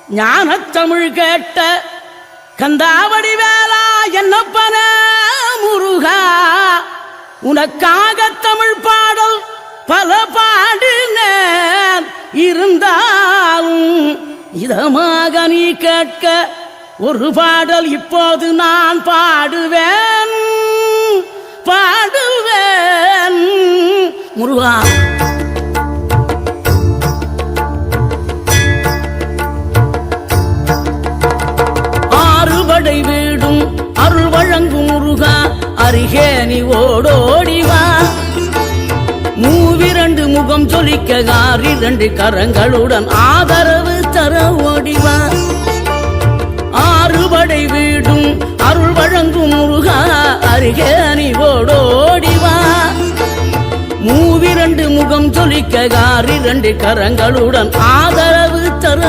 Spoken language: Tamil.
ஞானத்தமிழ் கேட்ட கந்தாவடி வேளா என்னப்பன முருகா, உனக்காக தமிழ் பாடல் பல பாடினேன், இருந்தாலும் இதமாக நீ கேட்க ஒரு பாடல் இப்போது நான் பாடுவேன் பாடுவேன் முருகா. ஆறுபடை வீடும் அருள் வழங்கும் முருகா, அருகே நீ ஓடோடிவா. மூவிரண்டு முகம் ஜொலிக்க ஆறிரண்டு கரங்களுடன் ஆதரவு தர ஓடிவா. ஆறுபடை வீடும் அருள் வழங்கும் முருகா, அருகே நீ ஓடோடிவா. மூவிரண்டு முகம் ஜொலிக்க ஆறிரண்டு கரங்களுடன் ஆதரவு தர